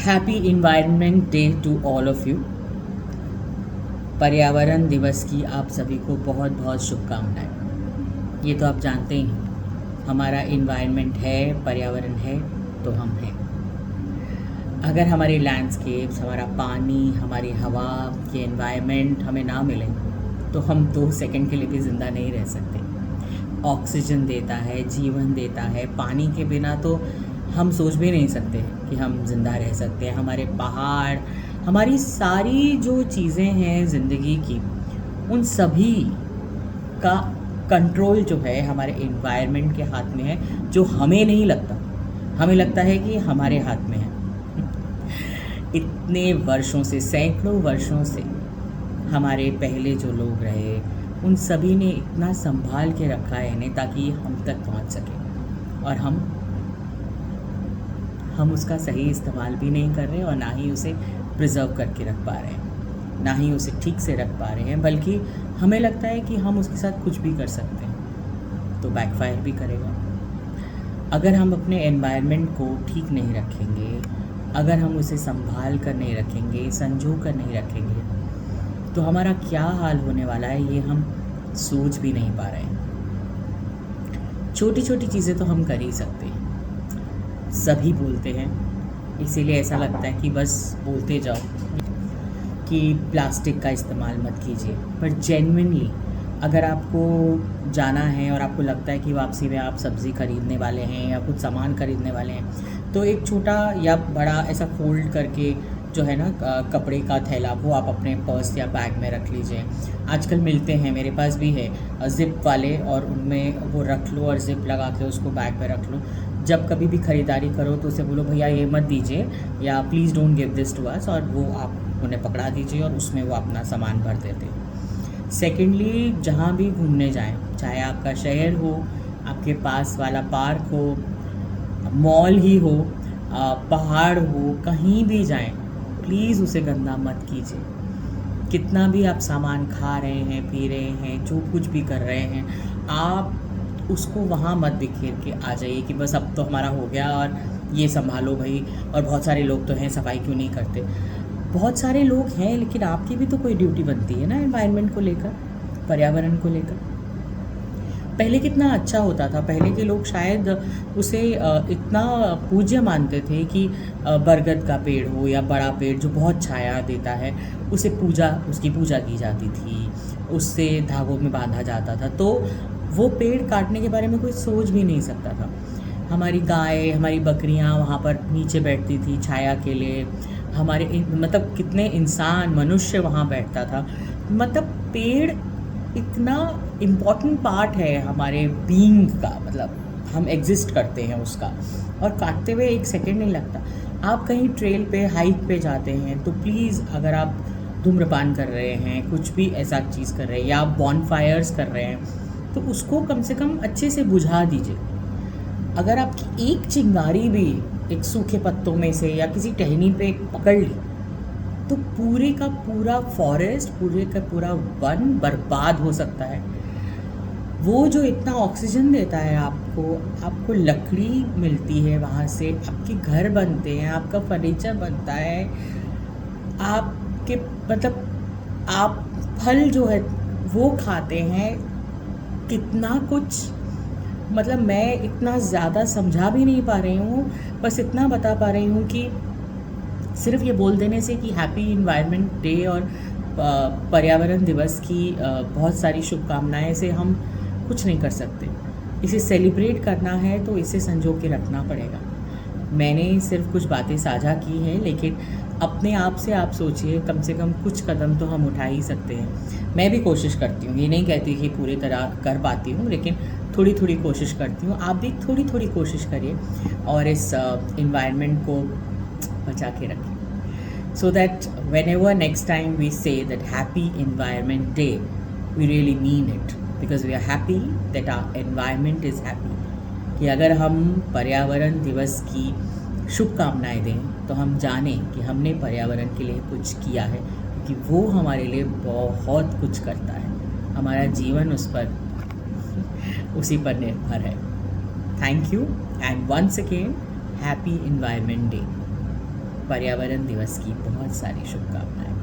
Happy environment day to all of you. पर्यावरण दिवस की आप सभी को बहुत बहुत शुभकामनाएं। ये तो आप जानते ही हैं, हमारा इन्वायरमेंट है, पर्यावरण है तो हम हैं। अगर हमारे लैंडस्केप्स, हमारा पानी, हमारी हवा, ये इन्वायरमेंट हमें ना मिले तो हम 2 सेकंड के लिए भी ज़िंदा नहीं रह सकते। ऑक्सीजन देता है, जीवन देता है। पानी के बिना तो हम सोच भी नहीं सकते कि हम ज़िंदा रह सकते हैं। हमारे पहाड़, हमारी सारी जो चीज़ें हैं ज़िंदगी की, उन सभी का कंट्रोल जो है हमारे एनवायरनमेंट के हाथ में है, जो हमें नहीं लगता। हमें लगता है कि हमारे हाथ में है। इतने वर्षों से, सैकड़ों वर्षों से हमारे पहले जो लोग रहे, उन सभी ने इतना संभाल के रखा है इन्हें ताकि हम तक पहुंच सके, और हम उसका सही इस्तेमाल भी नहीं कर रहे और ना ही उसे प्रिजर्व करके रख पा रहे हैं, ना ही उसे ठीक से रख पा रहे हैं। बल्कि हमें लगता है कि हम उसके साथ कुछ भी कर सकते हैं, तो बैकफायर भी करेगा। अगर हम अपने एनवायरनमेंट को ठीक नहीं रखेंगे, अगर हम उसे संभाल कर नहीं रखेंगे, संजो कर नहीं रखेंगे, तो हमारा क्या हाल होने वाला है ये हम सोच भी नहीं पा रहे हैं। छोटी छोटी चीज़ें तो हम कर ही सकते हैं। सभी बोलते हैं, इसीलिए ऐसा लगता है कि बस बोलते जाओ कि प्लास्टिक का इस्तेमाल मत कीजिए। पर जेन्युइनली अगर आपको जाना है और आपको लगता है कि वापसी में आप सब्ज़ी खरीदने वाले हैं या कुछ सामान खरीदने वाले हैं, तो एक छोटा या बड़ा ऐसा फोल्ड करके जो है ना कपड़े का थैला, वो आप अपने पर्स या बैग में रख लीजिए। आजकल मिलते हैं, मेरे पास भी है ज़िप वाले, और उनमें वो रख लो और ज़िप लगा के उसको बैग में रख लो। जब कभी भी ख़रीदारी करो तो उसे बोलो भैया ये मत दीजिए, या please don't give this to us, और वो आप उन्हें पकड़ा दीजिए और उसमें वो अपना सामान भर देते हैं। सेकेंडली, जहाँ भी घूमने जाएं, चाहे आपका शहर हो, आपके पास वाला पार्क हो, मॉल ही हो, पहाड़ हो, कहीं भी जाएं, प्लीज़ उसे गंदा मत कीजिए। कितना भी आप सामान खा रहे हैं, पी रहे हैं, जो कुछ भी कर रहे हैं, आप उसको वहाँ मत बिखेर के आ जाइए कि बस अब तो हमारा हो गया और ये संभालो भाई। और बहुत सारे लोग तो हैं, सफाई क्यों नहीं करते। बहुत सारे लोग हैं, लेकिन आपकी भी तो कोई ड्यूटी बनती है ना एनवायरनमेंट को लेकर, पर्यावरण को लेकर। पहले कितना अच्छा होता था। पहले के लोग शायद उसे इतना पूज्य मानते थे कि बरगद का पेड़ हो या बड़ा पेड़ जो बहुत छाया देता है, उसकी पूजा की जाती थी, उससे धागों में बांधा जाता था। तो वो पेड़ काटने के बारे में कोई सोच भी नहीं सकता था। हमारी गाय, हमारी बकरियां वहाँ पर नीचे बैठती थी छाया के लिए। मतलब कितने इंसान, मनुष्य वहाँ बैठता था। मतलब पेड़ इतना इम्पॉर्टेंट पार्ट है हमारे बीइंग का, मतलब हम एग्जिस्ट करते हैं उसका, और काटते हुए 1 सेकेंड नहीं लगता। आप कहीं ट्रेल पे, हाइक पे जाते हैं तो प्लीज़, अगर आप धूम्रपान कर रहे हैं, कुछ भी ऐसा चीज़ कर रहे हैं, या आप बॉनफायर्स कर रहे हैं, तो उसको कम से कम अच्छे से बुझा दीजिए। अगर आपकी एक चिंगारी भी एक सूखे पत्तों में से या किसी टहनी पे पकड़ ली, तो पूरे का पूरा फॉरेस्ट, पूरे का पूरा वन बर्बाद हो सकता है। वो जो इतना ऑक्सीजन देता है आपको लकड़ी मिलती है, वहाँ से आपके घर बनते हैं, आपका फर्नीचर बनता है, आपके मतलब आप फल जो है वो खाते हैं। कितना कुछ, मतलब मैं इतना ज़्यादा समझा भी नहीं पा रही हूँ, बस इतना बता पा रही हूँ कि सिर्फ ये बोल देने से कि हैप्पी इन्वायरमेंट डे और पर्यावरण दिवस की बहुत सारी शुभकामनाएं से हम कुछ नहीं कर सकते। इसे सेलिब्रेट करना है तो इसे संजो के रखना पड़ेगा। मैंने सिर्फ कुछ बातें साझा की हैं, लेकिन अपने आप से आप सोचिए, कम से कम कुछ कदम तो हम उठा ही सकते हैं। मैं भी कोशिश करती हूँ, ये नहीं कहती कि पूरी तरह कर पाती हूँ, लेकिन थोड़ी थोड़ी कोशिश करती हूँ। आप भी थोड़ी थोड़ी कोशिश करिए और इस इन्वायरमेंट को बचा के रखें, so that whenever next time we say that happy environment day, we really mean it, because we are happy that our environment is happy। कि अगर हम पर्यावरण दिवस की शुभकामनाएं दें तो हम जानें कि हमने पर्यावरण के लिए कुछ किया है, क्योंकि वो हमारे लिए बहुत कुछ करता है। हमारा जीवन उसी पर निर्भर है। Thank you, and once again happy environment day. पर्यावरण दिवस की बहुत सारी शुभकामनाएं।